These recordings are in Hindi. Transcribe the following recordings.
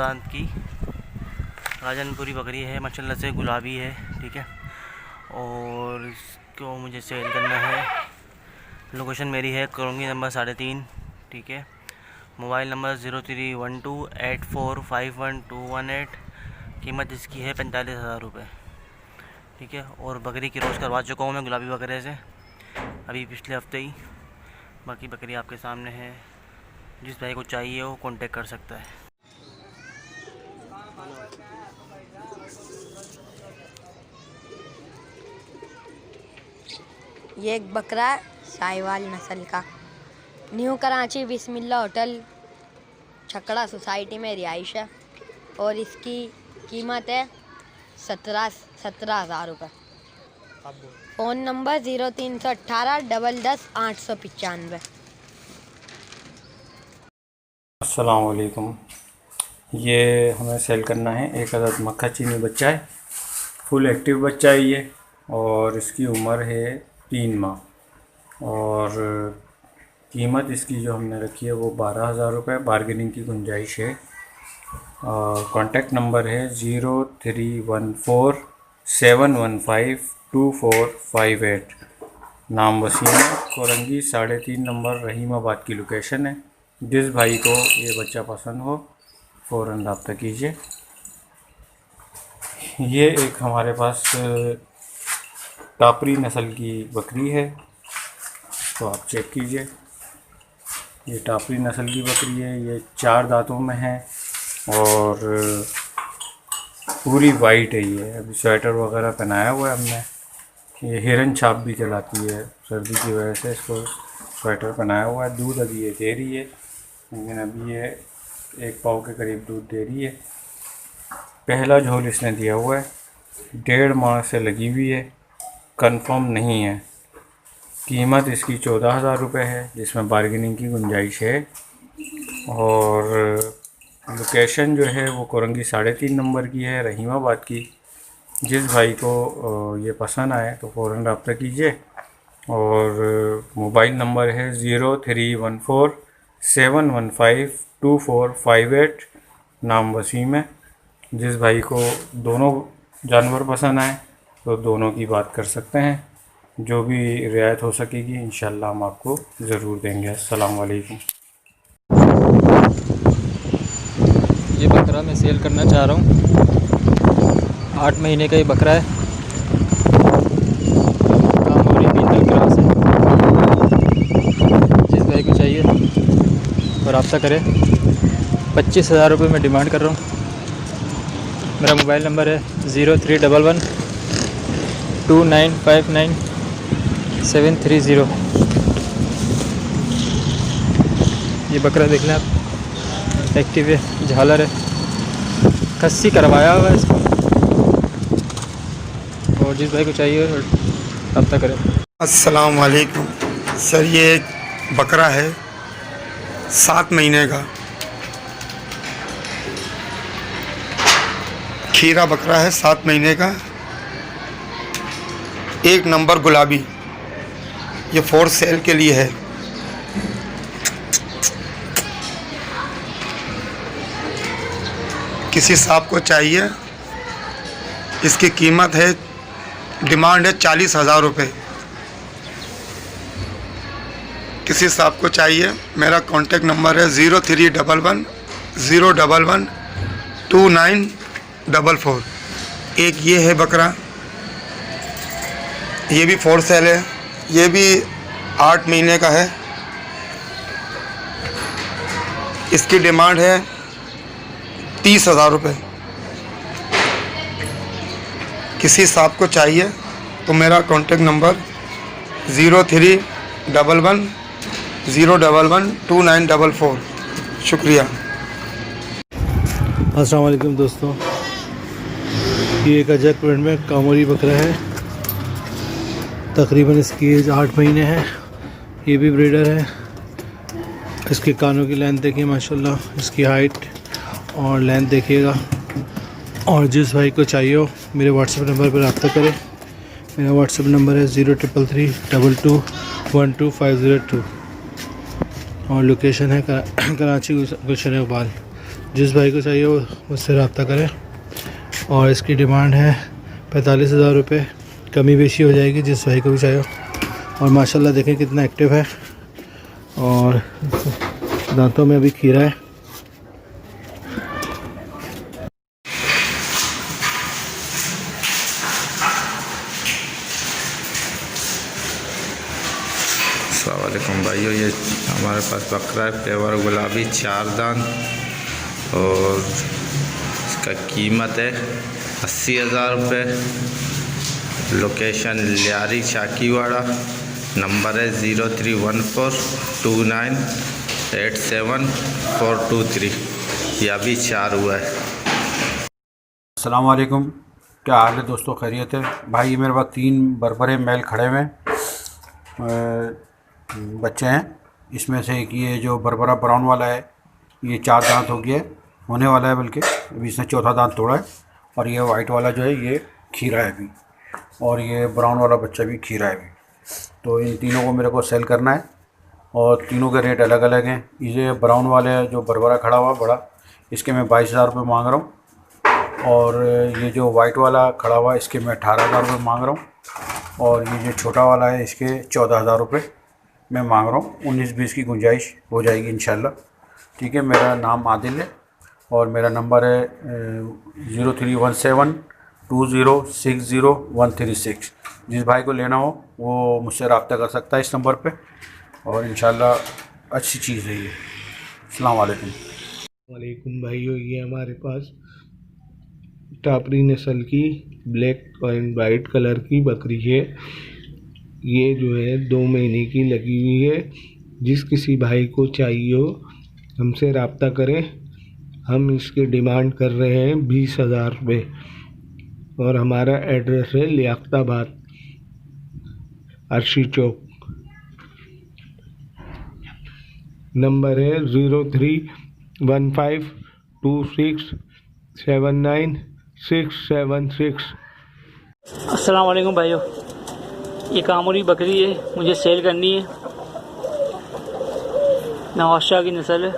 दांत की राजनपुरी बकरी है, माशाल्लाह से गुलाबी है, ठीक है। और इसको मुझे सेल करना है। लोकेशन मेरी है करोंगी नंबर 3.5, ठीक है। Mobile number 031284512118। कीमत इसकी है 45,000 रुपये, ठीक है। और बकरी की रोज़ करवा चुका हूँ मैं गुलाबी बकरे से अभी पिछले हफ्ते ही। बाकी बकरी आपके सामने है, जिस भाई को चाहिए वो कांटेक्ट कर सकता है। ये एक बकरा है साहिवाल नस्ल का, न्यू कराची बिस्मिल्लाह होटल छकड़ा सोसाइटी में रिहाइश है और इसकी कीमत है 17,000 रुपये। Phone number 0318 10 895। अस्सलाम वालेकुम। ये हमें सेल करना है। एक अदद मक्खा चीनी बच्चा है, फुल एक्टिव बच्चा है ये, और इसकी उम्र है 3 माह। और कीमत इसकी जो हमने रखी है वो 12,000 रुपये, बारगेनिंग की गुंजाइश है। कॉन्टेक्ट नंबर है 0314715245 नाम वसीम है, कोरंगी 3.5 नंबर रहीमाबाद की लोकेशन है। जिस भाई को ये बच्चा पसंद हो फ़ौरन रब्ता कीजिए। ये एक हमारे पास टापरी नस्ल की बकरी है, तो आप चेक कीजिए। ये टापरी नस्ल की बकरी है, ये 4 दांतों में है और पूरी वाइट है। ये अभी स्वेटर वगैरह पहनाया हुआ है हमने। ये हिरन छाप भी चलाती है, सर्दी की वजह से इसको स्वेटर पहनाया हुआ है। दूध अभी ये दे रही है, लेकिन अभी ये 1 पाव के करीब दूध दे रही है। पहला झोल इसने दिया हुआ है, 1.5 माह से लगी हुई है, कंफर्म नहीं है। कीमत इसकी 14,000 रुपये है, जिसमें बारगेनिंग की गुंजाइश है। और लोकेशन जो है वो कोरंगी 3.5 नंबर की है, रहीमाबाद की। जिस भाई को ये पसंद आए तो फ़ौरन रब्ता कीजिए। और मोबाइल नंबर है 0314715245 नाम वसीम है। जिस भाई को दोनों जानवर पसंद आए तो दोनों की बात कर सकते हैं। जो भी रियायत हो सकेगी इंशाल्लाह हम आपको ज़रूर देंगे। अस्सलाम वालेकुम। ये बकरा मैं सेल करना चाह रहा हूँ। 8 महीने का ये बकरा है, कामोरी बीटल क्रॉस है। जिस भाई को चाहिए वो रब्ता करे। 25,000 रुपये में डिमांड कर रहा हूँ। मेरा मोबाइल नंबर है 03112959 ये बकरा देख लें आप, एक्टिव है, झालर है, खस्सी करवाया हुआ है इसको। और जिस भाई को चाहिए रब्ता करें। अस्सलाम वालेकुम सर, ये एक बकरा है 7 महीने का, खीरा बकरा है 7 महीने का, 1 नंबर गुलाबी। ये फॉर सेल के लिए है। किसी साहब को चाहिए, इसकी कीमत है, डिमांड है 40,000 रुपये। किसी साहब को चाहिए, मेरा कॉन्टेक्ट नंबर है 0311112944। एक ये है बकरा, ये भी फॉर सेल है, ये भी 8 महीने का है। इसकी डिमांड है 30,000 रुपये। किसी साहब को चाहिए तो मेरा कॉन्टेक्ट नंबर 0311012944। शुक्रिया। अस्सलाम वालेकुम दोस्तों, ये एक अजय प्रिंट में कामोरी बकरा है। तकरीबन इसकी एज 8 महीने है। ये भी ब्रीडर है। इसके कानों की लेंथ देखिए माशाल्लाह, इसकी हाइट और लेंथ देखिएगा। और जिस भाई को चाहिए हो मेरे व्हाट्सएप नंबर पर रब्ता करें। मेरा व्हाट्सएप नंबर है 0333221250 और लोकेशन है कराची गुलशन इकबाल। जिस भाई को चाहिए वो मुझसे रब्ता करें। और इसकी डिमांड है 45,000 रुपये, कमी बेशी हो जाएगी जिस भाई को भी चाहिए। और माशाल्लाह देखें कितना एक्टिव है और दांतों में अभी खीरा है। अस्सलाम वालेकुम भाइयों, ये हमारे पास बकरा है पेवर गुलाबी 4 दांत और इसका कीमत है 80,000 रुपये। लोकेशन लियारी शाकीवाड़ा, नंबर है 03142987 ये अभी 4 हुआ है। अस्सलाम वालेकुम, क्या हाल है दोस्तों, खैरियत है भाई। ये मेरे पास 3 बरबरे मेल खड़े हुए बच्चे हैं। इसमें से एक ये जो बरबरा ब्राउन वाला है ये 4 दांत हो गया होने वाला है, बल्कि अभी इसने 4था दांत तोड़ा है। और ये वाइट वाला जो है ये खीरा है अभी, और ये ब्राउन वाला बच्चा भी खीरा है अभी। तो इन तीनों को मेरे को सेल करना है और तीनों के रेट अलग अलग हैं। ये ब्राउन वाले जो बरबरा खड़ा हुआ बड़ा, इसके मैं 22,000 रुपये मांग रहा हूँ। और ये जो वाइट वाला खड़ा हुआ इसके मैं 18,000 रुपये मांग रहा हूँ। और ये जो छोटा वाला है इसके 14,000 रुपये मैं मांग रहा हूँ। 19-20 की गुंजाइश हो जाएगी इंशाल्लाह। ठीक है, मेरा नाम आदिल है और मेरा नंबर है 031720600136। जिस भाई को लेना हो वो मुझसे रब्ता कर सकता है इस नंबर पे, और इंशाल्लाह अच्छी चीज़ है ये। अस्सलाम वालेकुम। वालेकुम भाइयों, ये हमारे पास टापरी नस्ल की ब्लैक एंड वाइट कलर की बकरी है। ये जो है 2 महीने की लगी हुई है। जिस किसी भाई को चाहिए हो हमसे रब्ता करें। हम इसकी डिमांड कर रहे हैं 20,000 रुपये और हमारा एड्रेस है लियाकताबाद, अर्शी चौक। नंबर है 0315267976। अस्सलाम वालेकुम भाइयों, ये कामोरी बकरी है, मुझे सेल करनी है। नवाज़ की नस्ल है,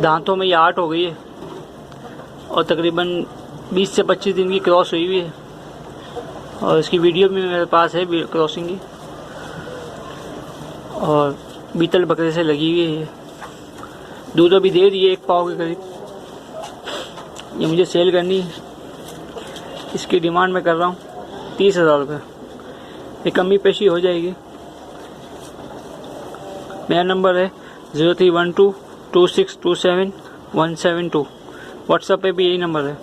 दांतों में ये 8 हो गई है और तकरीबन 20 से 25 दिन की क्रॉस हुई हुई है। और इसकी वीडियो भी मेरे पास है क्रॉसिंग की, और बीतल बकरे से लगी हुई है। ये दूध अभी दे रही है 1 पाव के करीब। ये मुझे सेल करनी है। इसकी डिमांड मैं कर रहा हूँ 30,000 रुपये। ये कमी पेशी हो जाएगी। मेरा नंबर है 03122627 व्हाट्सएप पे भी यही नंबर है।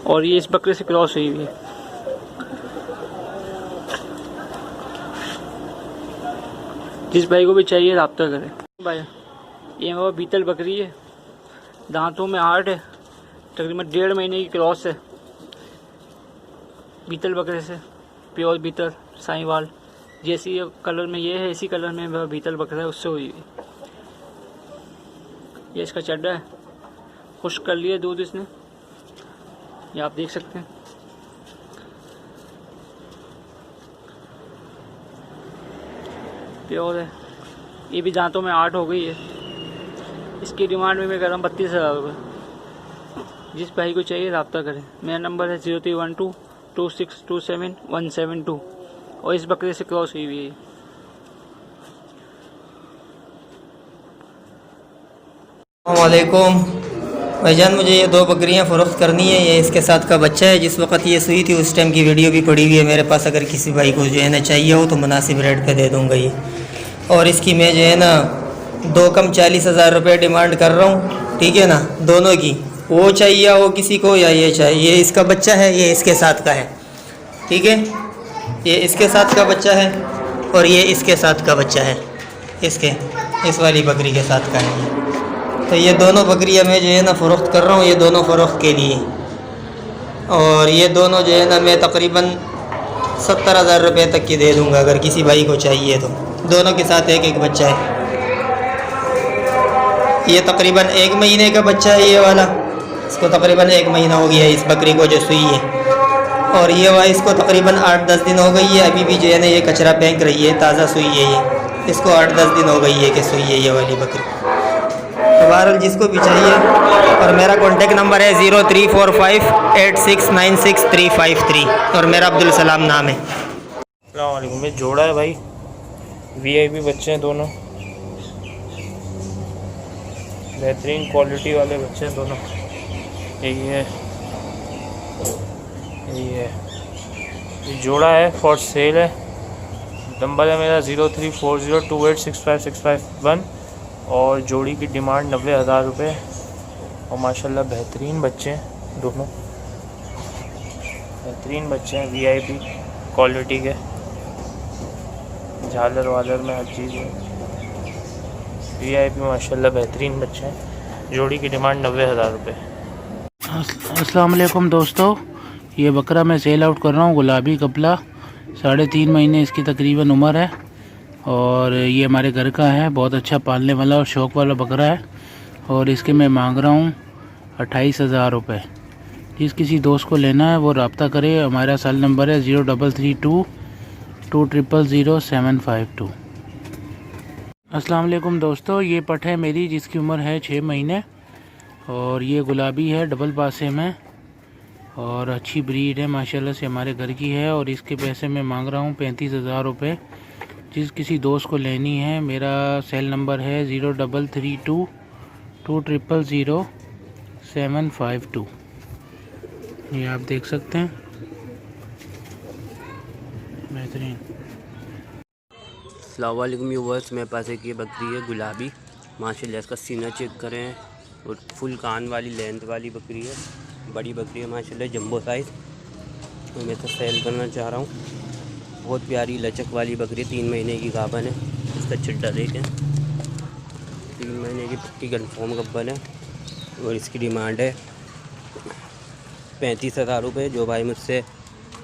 और ये इस बकरे से क्रॉस हुई हुई है। जिस भाई को भी चाहिए रब्ता करें भाई। ये मेरा बीतल बकरी है, दांतों में 8 है, तकरीबन 1.5 महीने की क्रॉस है। बीतल बकरे से, प्योर बीतल साईवाल, जैसी कलर में ये है इसी कलर में वह बीतल बकरा है उससे हुई हुई। ये इसका चड्डा है, खुश्क कर लिया दूध इसने, ये आप देख सकते हैं। प्योर है। ये भी दांतों में 8 हो गई है। इसकी डिमांड में मैं कर रहा हूँ 32,000 रुपये। जिस भाई को चाहिए रब्ता करें। मेरा नंबर है 03122627 और इस बकरे से क्रॉस हुई हुई है। अस्सलामुअलैकुम भाईजान, मुझे ये 2 बकरियां फ़रोख्त करनी है। ये इसके साथ का बच्चा है। जिस वक्त ये सुई थी उस टाइम की वीडियो भी पड़ी हुई है मेरे पास। अगर किसी भाई को जो है ना चाहिए हो तो मुनासिब रेट पे दे दूंगा ये। और इसकी मैं जो है ना 2 कम 40,000 रुपये डिमांड कर रहा हूँ। ठीक है ना, दोनों की, वो चाहिए हो किसी को या ये चाहिए। ये इसका बच्चा है, ये इसके साथ का है। ठीक है, ये इसके साथ का बच्चा है और ये इसके साथ का बच्चा है। इस वाली बकरी के साथ का है ये। तो ये दोनों बकरियां मैं जो है ना फ़रोख्त कर रहा हूँ। ये दोनों फ़रोख्त के लिए, और ये दोनों जो है ना मैं तकरीबन 70,000 रुपये तक की दे दूँगा अगर किसी भाई को चाहिए तो। दोनों के साथ एक बच्चा है। ये तकरीबन 1 महीने का बच्चा है ये वाला। इसको तकरीबन 1 महीना हो गया है इस बकरी को जो सुई है। और ये वाला इसको तकरीबन 8-10 दिन हो गई है। अभी भी जो है ना ये कचरा फेंक रही है, ताज़ा सुई है ये। इसको 8-10 दिन हो गई है कि सुई है ये वाली बकरी। तो बहरहाल जिसको भी चाहिए, और मेरा कॉन्टेक्ट नंबर है 034586966353 और मेरा अब्दुल सलाम नाम है। अस्सलाम वालेकुम। ये जोड़ा है भाई, वीआईपी बच्चे हैं दोनों, बेहतरीन क्वालिटी वाले बच्चे हैं दोनों। यही है, यही है, ये जोड़ा है, फॉर सेल है। नंबर है मेरा 0340286565 और जोड़ी की डिमांड 90,000 रुपये। और माशाल्लाह बेहतरीन बच्चे हैं दोनों, बेहतरीन बच्चे हैं, वीआईपी क्वालिटी के, झालर वालर में हर चीज़ है, वीआईपी माशाल्लाह बेहतरीन बच्चे हैं। जोड़ी की डिमांड 90,000 रुपये। अस्सलाम वालेकुम दोस्तों, ये बकरा मैं सेल आउट कर रहा हूँ, गुलाबी कपला, 3.5 महीने इसकी तकरीबन उम्र है और ये हमारे घर का है। बहुत अच्छा पालने वाला और शौक़ वाला बकरा है और इसके मैं मांग रहा हूँ 28,000 रुपये। जिस किसी दोस्त को लेना है वो रब्ता करे। हमारा सेल नंबर है 0332200752। अस्सलाम वालेकुम दोस्तों, ये पठ है मेरी जिसकी उम्र है 6 महीने और ये गुलाबी है, डबल पासे में और अच्छी ब्रीड है माशाल्लाह से, हमारे घर की है। और इसके पैसे मैं मांग रहा हूँ 35,000 रुपये। जिस किसी दोस्त को लेनी है, मेरा सेल नंबर है 0332200752। ये आप देख सकते हैं, बेहतरीन। अस्सलाम वालेकुम व्यूअर्स, मेरे पास एक ये बकरी है गुलाबी, माशाल्लाह इसका सीना चेक करें और फुल कान वाली लेंथ वाली बकरी है, बड़ी बकरी है माशाल्लाह, जंबो साइज़। तो मैं तो सेल करना चाह रहा हूँ। बहुत प्यारी लचक वाली बकरी, 3 महीने की गाभन है। इसका चिट्टा देखें, 3 महीने की पक्की कन्फर्म गाभन है और इसकी डिमांड है 35,000 रुपये। जो भाई मुझसे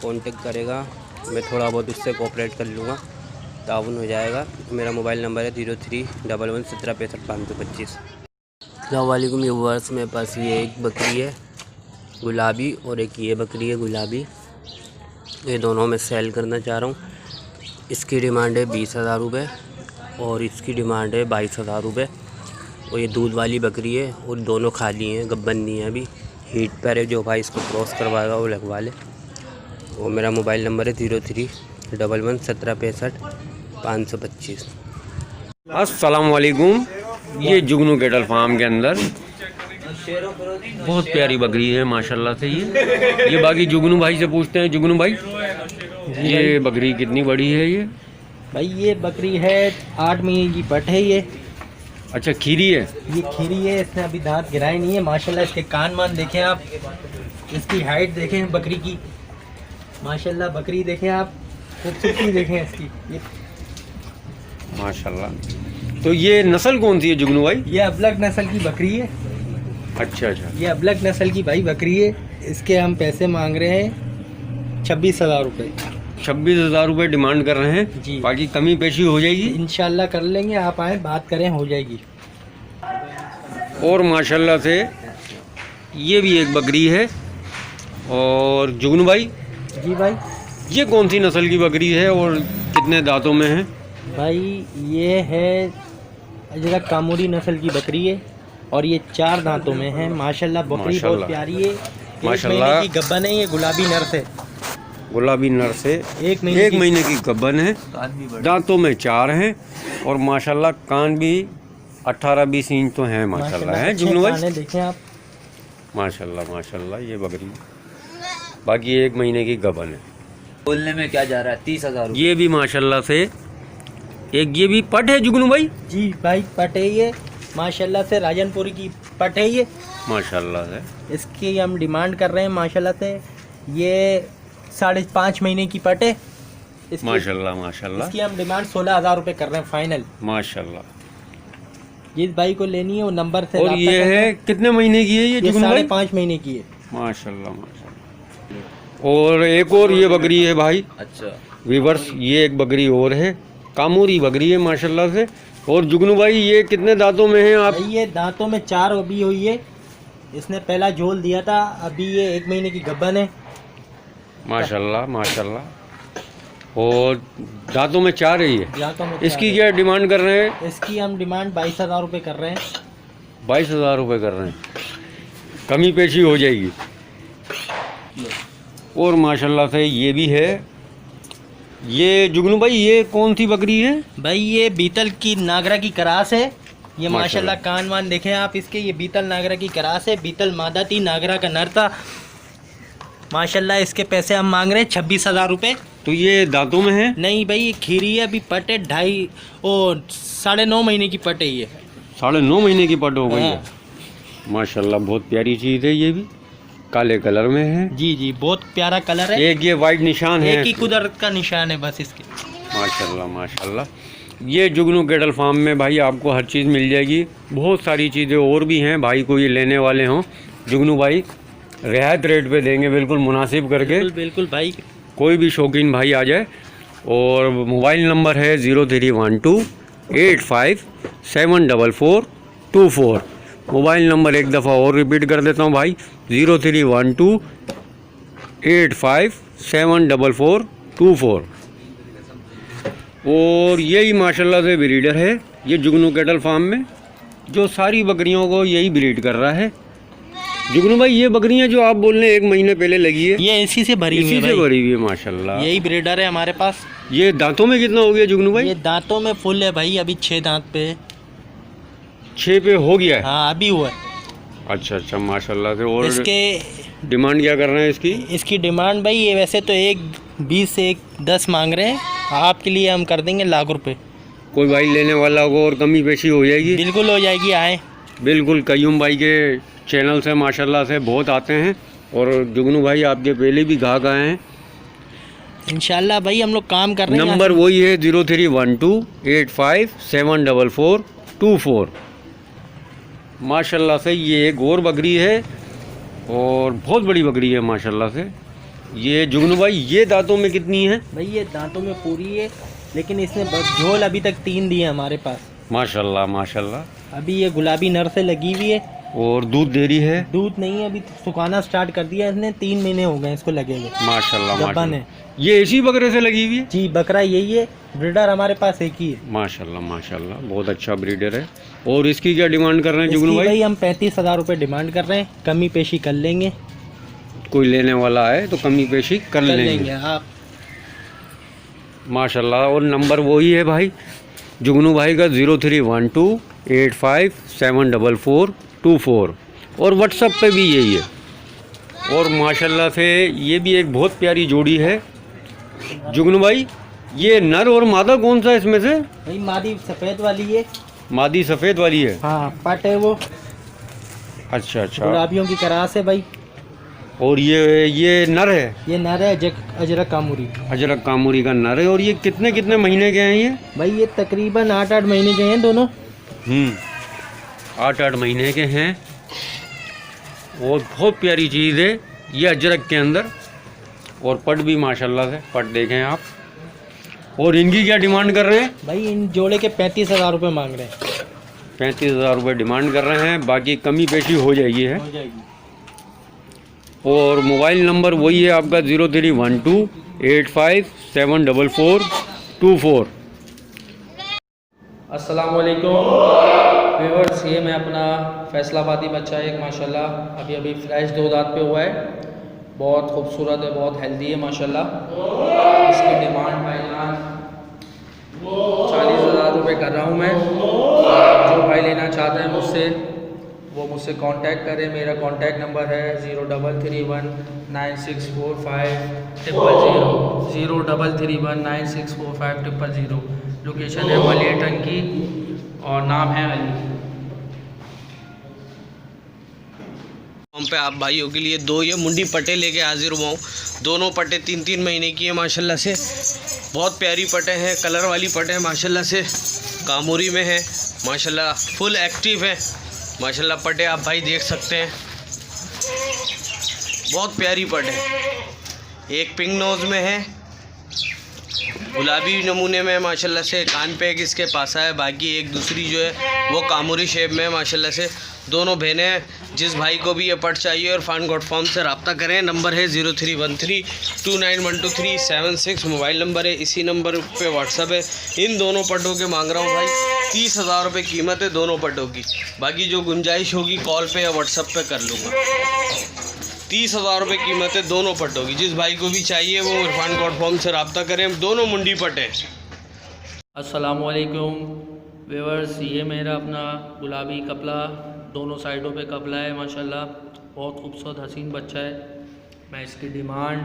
कांटेक्ट करेगा मैं थोड़ा बहुत उससे कोऑपरेट कर लूँगा, ताउन हो जाएगा। मेरा मोबाइल नंबर है 0311176525। अस्सलाम वालेकुम व्यूअर्स, मेरे पास ये एक बकरी है गुलाबी और एक ये बकरी है गुलाबी, ये दोनों मैं सेल करना चाह रहा हूँ। इसकी डिमांड है 20,000 रुपये और इसकी डिमांड है 22,000 रुपये। और ये दूध वाली बकरी है और दोनों खाली हैं, गब्बन नहीं है अभी, हीट पर है। जो भाई इसको क्रॉस करवाएगा वो लगवा ले। और मेरा मोबाइल नंबर है 0311176525। अस्सलाम वालेकुम। ये जुगनू कैटल फार्म के अंदर बहुत प्यारी बकरी है माशाल्लाह से। ये बाकी जुगनू भाई से पूछते हैं। जुगनू भाई, ये बकरी कितनी बड़ी है? ये भाई ये बकरी है 8 महीने की पट है ये। अच्छा, खीरी है? ये खीरी है, इसने अभी दांत गिराए नहीं है माशाल्लाह। इसके कान मान देखें आप, इसकी हाइट देखें बकरी की, माशाल्लाह बकरी देखें आप, खूबसूरती देखें इसकी ये माशाल्लाह। तो ये नस्ल कौन सी है जुगनू भाई? ये अबलग नस्ल की बकरी है। अच्छा अच्छा, ये अबलग नस्ल की भाई बकरी है। इसके हम पैसे मांग रहे हैं 26,000 रुपये। 26,000 रुपये डिमांड कर रहे हैं जी। बाकी कमी पेशी हो जाएगी इंशाल्लाह, कर लेंगे। आप आए बात करें, हो जाएगी। और माशाल्लाह से ये भी एक बकरी है। और जुगनू भाई जी भाई, ये कौन सी नस्ल की बकरी है और कितने दांतों में है? भाई ये है अजरक कामूरी नस्ल की बकरी है और ये 4 दांतों में है माशाल्लाह। बकरी बहुत प्यारी है, माशाल्लाह की गब्बन है। ये गुलाबी नर से, गुलाबी नर से 1 महीने की गब्बन है, दांतों में 4 हैं और माशाल्लाह कान भी 18-20 इंच तो हैं माशाल्लाह है। जुगनू भाई देखें आप, माशाल्लाह माशाल्लाह ये बकरी बाकी 1 महीने की गब्बन है। बोलने में क्या जा रहा है? 30,000। ये भी माशाल्लाह से एक ये भी पट है जुगनू भाई? जी भाई पट है ये माशाल्लाह से, राजनपुरी की पट है ये माशाल्लाह से। इसकी हम डिमांड कर रहे हैं माशाल्लाह से, ये 5.5 महीने की पट है माशाल्लाह माशाल्लाह। इसकी हम डिमांड 16,000 रुपये कर रहे हैं फाइनल माशाल्लाह। जिस भाई को लेनी है वो नंबर से। और ये है कितने महीने की है? ये 5.5 महीने की है माशाल्लाह माशाल्लाह। और एक और ये बकरी है भाई। अच्छा वीवर्स, ये एक बकरी और है, कामूरी बकरी है माशाल्लाह से। और जुगनू भाई ये कितने दांतों में है आप? ये दांतों में 4 अभी हुई है। इसने पहला झोल दिया था, अभी ये 1 महीने की गब्बन है माशाल्लाह माशाल्लाह। और दांतों में 4 है ये। दांतों में इसकी क्या डिमांड कर रहे हैं? इसकी हम डिमांड 22,000 रुपये कर रहे हैं। 22,000 रुपये कर रहे हैं, कमी पेशी हो जाएगी। और माशाल्लाह से ये भी है। ये जुगनू भाई ये कौन सी बकरी है? भाई ये बीतल की नागरा की करास है। ये माशाल्लाह कान वान देखें आप इसके, ये बीतल नागरा की करास है। बीतल मादा थी, नागरा का नर था। माशाल्लाह इसके पैसे हम मांग रहे हैं 26,000 रुपये। तो ये दांतों में है? नहीं भाई ये खीरी है, अभी पट है 9.5 महीने की पट है ये। 9.5 महीने की पट हो गई है। माशाल्लाह बहुत प्यारी चीज़ है। ये भी काले कलर में है। जी जी बहुत प्यारा कलर है। एक ये वाइट निशान है, एक ही कुदरत का निशान है बस इसके। माशाल्लाह माशाल्लाह। ये जुगनू कैटल फार्म में भाई आपको हर चीज़ मिल जाएगी। बहुत सारी चीज़ें और भी हैं। भाई को ये लेने वाले हों, जुगनू भाई रियायत रेट पे देंगे, बिल्कुल मुनासिब करके। बिल्कुल भाई, कोई भी शौकीन भाई आ जाए। और मोबाइल नंबर है 031285744424। मोबाइल नंबर एक दफ़ा और रिपीट कर देता हूँ भाई, 031285744424। और यही माशाल्लाह से ब्रीडर है ये जुगनू कैटल फार्म में, जो सारी बकरियों को यही ब्रीड कर रहा है। जुगनू भाई ये बकरियां जो आप बोल रहे हैं 1 महीने पहले लगी है, ये इसी से भरी हुई है। इसी से भरी हुई है माशाल्लाह। यही ब्रीडर है हमारे पास। ये दांतों में कितना हो गया जुगनू भाई? ये दांतों में फुल है भाई, अभी 6 दांत पे। 6 पे हो गया है? हाँ अभी हुआ है। अच्छा अच्छा माशाल्लाह से। और इसके डिमांड क्या कर रहे हैं इसकी? इसकी डिमांड भाई ये वैसे तो 1.20 से 1.10 मांग रहे हैं, आपके लिए हम कर देंगे लाख रुपए। कोई भाई लेने वाला होगा और कमी पेशी हो जाएगी? बिल्कुल हो जाएगी, आए। बिल्कुल कयूम भाई के चैनल से माशाल्लाह से बहुत आते हैं। और जुगनू भाई आपके पहले भी ग्राहक आए हैं। इंशाल्लाह भाई हम लोग काम कर रहे हैं। नंबर वही है 031285744424। माशाल्लाह से ये एक और बकरी है और बहुत बड़ी बकरी है माशाल्लाह से। ये जुगनू भाई ये दांतों में कितनी है? भाई ये दांतों में पूरी है, लेकिन इसने झोल अभी तक 3 दिए हमारे पास। माशाल्लाह माशाल्लाह। अभी ये गुलाबी नर से लगी हुई है और दूध दे रही है? दूध नहीं है, अभी सुखाना स्टार्ट कर दिया इसने, 3 महीने हो गए इसको लगे हुए। माशाल्लाह गब्बन माशाल्लाह। है। ये इसी बकरे से लगी हुई है? जी बकरा यही है, ब्रीडर हमारे पास एक ही है। माशाल्लाह माशाल्लाह बहुत अच्छा ब्रीडर है। और इसकी क्या डिमांड कर रहे हैं जुगनू भाई? हम 35,000 रुपये डिमांड कर रहे हैं, कमी पेशी कर लेंगे। कोई लेने वाला है तो कमी पेशी कर लेंगे आप। माशाल्लाह। और नंबर वही है भाई जुगनू भाई का 031285744424। और व्हाट्सएप पे भी यही है। और माशाल्लाह से ये भी एक बहुत प्यारी जोड़ी है। जुगनू भाई ये नर और मादा कौन सा है इसमें से? भाई मादी सफ़ेद वाली है। मादी सफ़ेद वाली है? हाँ पट है वो। अच्छा अच्छा। गुलाबियों की करास है भाई। और ये नर है? ये नर है अजरक कामूरी। अजरक कामूरी का नर है। और ये कितने महीने के हैं ये? भाई ये तकरीबन 8-8 महीने के हैं दोनों। 8-8 महीने के हैं। और बहुत प्यारी चीज़ है ये अजरक के अंदर। और पट भी माशाल्लाह से, पट देखें आप। और इनकी क्या डिमांड कर रहे हैं? भाई इन जोड़े के 35,000 रुपये मांग रहे हैं। 35,000 रुपये डिमांड कर रहे हैं, बाकी कमी पेशी हो जाएगी है। हो जाएगी। और मोबाइल नंबर वही है आपका 031285744424। अस्सलाम वालेकुम व्यूअर्स, ये मैं अपना फैसलाबादी बच्चा एक माशाल्लाह अभी फ्रेश 2 दांत पे हुआ है, बहुत खूबसूरत है, बहुत हेल्दी है माशाल्लाह। इसकी डिमांड भाईजान 40,000 रुपये कर रहा हूँ मैं। जो भाई लेना चाहता है मुझसे वो मुझसे कांटेक्ट करें। मेरा कांटेक्ट नंबर है 0331964500 0331964500। लोकेशन है मलिया टंकी और नाम है अली। हम पे आप भाइयों के लिए 2 ये मुंडी पटे लेके हाजिर हुआ हूँ। दोनों पटे 3-3 महीने की है माशाल्लाह से। बहुत प्यारी पटे हैं, कलर वाली पटे हैं माशाल्लाह से। कामूरी में है माशाल्लाह, फुल एक्टिव है माशाल्लाह। पटे आप भाई देख सकते हैं, बहुत प्यारी पटे। एक पिंक नोज़ में है, गुलाबी नमूने में माशाल्लाह से। कान पे एक इसके पासा है, बाकी एक दूसरी जो है वो कामूरी शेप में है माशाल्लाह से। दोनों बहनें हैं। जिस भाई को भी ये पट चाहिए और फान गॉड फॉर्म से रब्ता करें। नंबर है 0313291236 मोबाइल नंबर है, इसी नंबर पे व्हाट्सअप है। इन दोनों पटों के मांग रहा हूँ भाई 30,000 रुपये कीमत है दोनों पटों की। बाकी जो गुंजाइश होगी कॉल पे या व्हाट्सअप पे कर लूँगा। 30,000 रुपये कीमत है दोनों पटों की। जिस भाई को भी चाहिए वो इरफान गॉड फॉर्म से रब्ता करें। दोनों मुंडी पट हैं। अस्सलामुअलैकुम व्यूअर्स, ये मेरा अपना गुलाबी कपला, दोनों साइडों पे कपला है माशाल्लाह। बहुत खूबसूरत हसीन बच्चा है। मैं इसकी डिमांड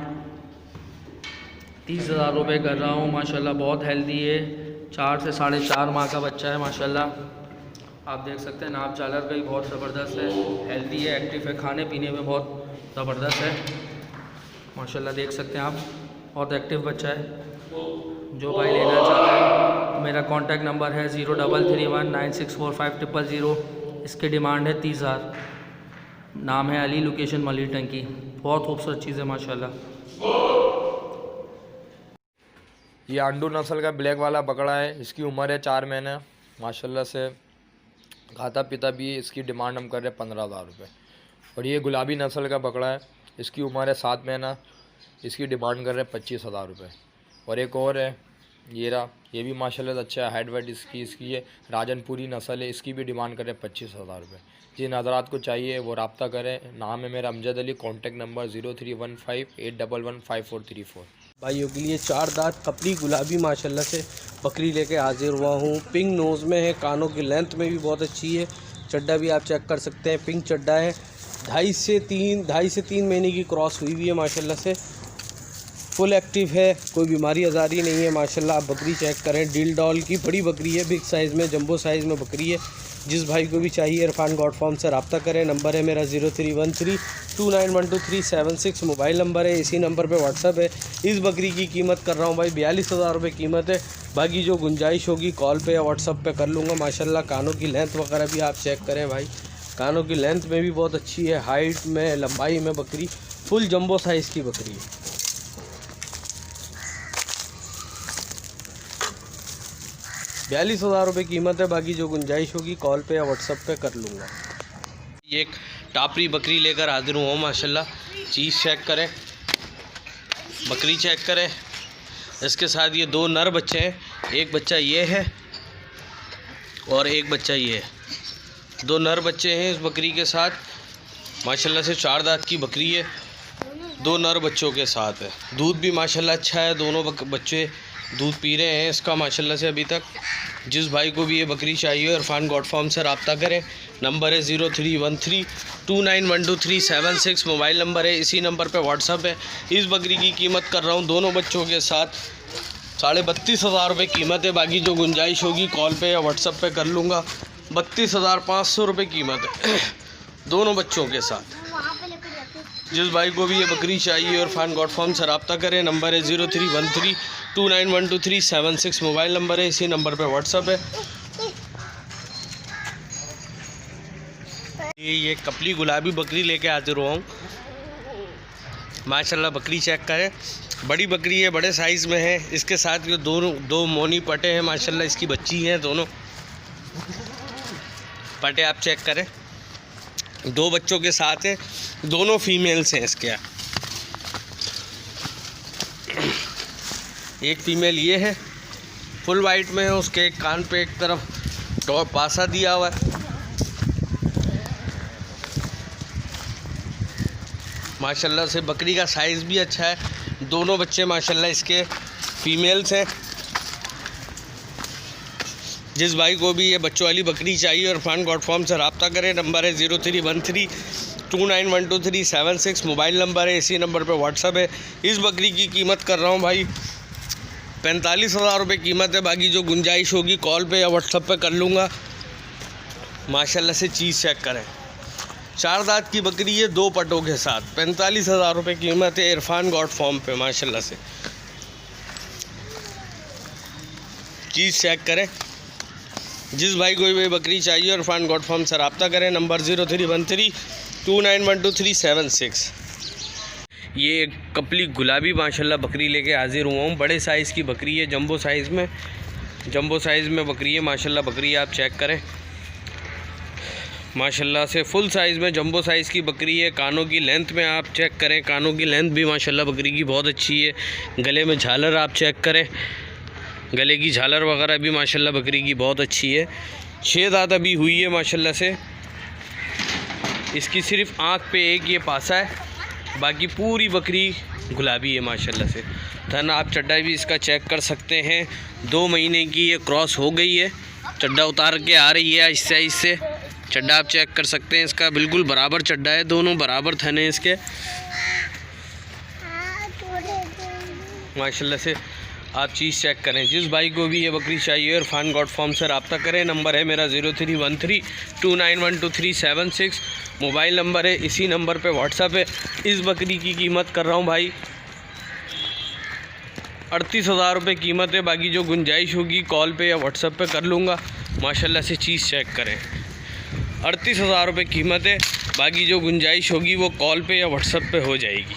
30,000 रुपये कर रहा हूँ माशाल्लाह। बहुत हेल्दी है, 4 से 4.5 माह का बच्चा है माशाल्लाह। आप देख सकते हैं नाप झालर का भी बहुत ज़बरदस्त है, हेल्दी है, एक्टिव है, खाने पीने में बहुत ज़बरदस्त है माशाल्लाह। देख सकते हैं आप, बहुत एक्टिव बच्चा है। जो भाई लेना चाहता है मेरा कॉन्टैक्ट नंबर है 0331964500। इसकी डिमांड है 30,000। नाम है अली, लोकेशन मली टंकी। बहुत खूबसूरत चीज़ है माशाल्लाह। ये आंडू नस्ल का ब्लैक वाला बकरा है। इसकी उम्र है 4 महीने माशाल्लाह से, खाता पीता भी है। इसकी डिमांड हम कर रहे हैं 15,000 रुपये। और ये गुलाबी नस्ल का बकरा है, इसकी उम्र है 7 महीना। इसकी डिमांड कर रहे हैं 25,000 रुपये। और एक और है ये रहा, ये भी माशाल्लाह अच्छा है, हाइट वाइट इसकी है, राजनपुरी नस्ल है। इसकी भी डिमांड करें 25,000 रुपये। जिन हज़रात को चाहिए वो रब्ता करें। नाम है मेरा अमजद अली, कॉन्टैक्ट नंबर 031581115434। भाइयों के लिए 4 दांत कपली गुलाबी माशाल्लाह से बकरी लेके हाजिर हुआ हूँ। पिंक नोज़ में है, कानों की लेंथ में भी बहुत अच्छी है। चड्डा भी आप चेक कर सकते हैं, पिंक चड्डा है। 2.5 से 3 महीने की क्रॉस हुई हुई है माशाल्लाह से। फुल एक्टिव है, कोई बीमारी आज़ारी नहीं है माशाल्लाह। आप बकरी चेक करें, डील डॉल की बड़ी बकरी है, बिग साइज़ में, जंबो साइज़ में बकरी है। जिस भाई को भी चाहिए इरफान गॉड फॉर्म से रब्ता करें। नंबर है मेरा 0313291236 मोबाइल नंबर है, इसी नंबर पे व्हाट्सअप है। इस बकरी की कीमत कर रहा हूँ भाई 42,000 रुपये कीमत है। बाकी जो गुंजाइश होगी कॉल पे या व्हाट्सअप पे कर लूँगा माशाल्लाह। कानों की लेंथ वगैरह भी आप चेक करें भाई, कानों की लेंथ में भी बहुत अच्छी है, हाइट में, लंबाई में बकरी फुल जंबो साइज़ की बकरी है। 42,000 रुपये कीमत है। बाकी जो गुंजाइश होगी कॉल पे या व्हाट्सअप पे कर लूँगा। ये एक टापरी बकरी लेकर हाजिर हुआ माशाल्लाह। चीज़ चेक करें, बकरी चेक करें। इसके साथ ये 2 नर बच्चे हैं, एक बच्चा ये है और एक बच्चा ये है। 2 नर बच्चे हैं इस बकरी के साथ माशाल्लाह से। 4 दांत की बकरी है, 2 नर बच्चों के साथ है। दूध भी माशाल्लाह अच्छा है, दोनों बच्चे दूध पी रहे हैं इसका माशाल्लाह से अभी तक। जिस भाई को भी ये बकरी चाहिए इरफान गॉड फॉर्म से रब्ता करें। नंबर है 0313291236 मोबाइल नंबर है, इसी नंबर पे व्हाट्सअप है। इस बकरी की कीमत कर रहा हूँ दोनों बच्चों के साथ 32,500 रुपये कीमत है। बाकी जो गुंजाइश होगी कॉल पे या व्हाट्सअप पे कर लूँगा। 32,500 रुपये कीमत है दोनों बच्चों के साथ। जिस भाई को भी ये बकरी चाहिए और फान गॉड फॉर्म से रब्ता करें। नंबर है 0313291236 मोबाइल नंबर है, इसी नंबर पे व्हाट्सअप है। ये कपली गुलाबी बकरी लेके हाजिर हुआ हूँ माशाल्लाह। बकरी चेक करें, बड़ी बकरी है, बड़े साइज़ में है। इसके साथ ये दो मोनी पटे हैं माशाल्लाह। इसकी बच्ची हैं दोनों पटे, आप चेक करें। 2 बच्चों के साथ है, दोनों फीमेल्स हैं इसके। एक फीमेल ये है, फुल वाइट में है। उसके एक कान पे एक तरफ टॉप पासा दिया हुआ है। माशाल्लाह से बकरी का साइज़ भी अच्छा है। दोनों बच्चे माशाल्लाह इसके फीमेल्स हैं। जिस भाई को भी ये बच्चों वाली बकरी चाहिए और फान गॉड फॉर्म से रब्ता करें। नंबर है 0313291236 मोबाइल नंबर है, इसी नंबर पे व्हाट्सअप है। इस बकरी की कीमत कर रहा हूँ भाई 45,000 रुपये कीमत है। बाकी जो गुंजाइश होगी कॉल पे या व्हाट्सअप पे कर लूँगा माशाल्लाह से। चीज़ चेक करें, 4 दांत की बकरी है, 2 पटों के साथ। 45,000 रुपये कीमत है इरफान गॉड फॉर्म पे माशाल्लाह से। चीज़ चेक करें। जिस भाई को भी बकरी चाहिए और फान गॉड फॉर्म से रब्ता करें। नंबर 0313291236। ये कपली गुलाबी माशाल्लाह बकरी लेके हाजिर हुआ हूँ। बड़े साइज़ की बकरी है, जंबो साइज़ में बकरी है माशाल्लाह। बकरी आप चेक करें, माशाल्लाह से फुल साइज़ में जंबो साइज़ की बकरी है। कानों की लेंथ में आप चेक करें, कानों की लेंथ भी माशाल्लाह बकरी की बहुत अच्छी है। गले में झालर आप चेक करें, गले की झालर वगैरह भी माशाल्लाह बकरी की बहुत अच्छी है। 6 दांत अभी हुई है माशाल्लाह से। इसकी सिर्फ आँख पे एक ये पासा है, बाकी पूरी बकरी गुलाबी है माशाल्लाह से। थन आप चड्डा भी इसका चेक कर सकते हैं। 2 महीने की ये क्रॉस हो गई है, चड्डा उतार के आ रही है इससे इससे। चड्डा आप चेक कर सकते हैं, इसका बिल्कुल बराबर चड्डा है, दोनों बराबर थन हैं इसके माशाल्लाह से। आप चीज़ चेक करें। जिस भाई को भी ये बकरी चाहिए इरफान गॉड फार्म से रब्ता करें। नंबर है मेरा 031329123676। मोबाइल नंबर है, इसी नंबर पे व्हाट्सअप है। इस बकरी की कीमत कर रहा हूँ भाई 38,000 रुपये कीमत है। बाकी जो गुंजाइश होगी कॉल पे या व्हाट्सअप पे कर लूँगा। माशाल्लाह से चीज़ चेक करें, 38,000 रुपये कीमत है। बाकी जो गुंजाइश होगी वो कॉल पे या व्हाट्सअप पे हो जाएगी।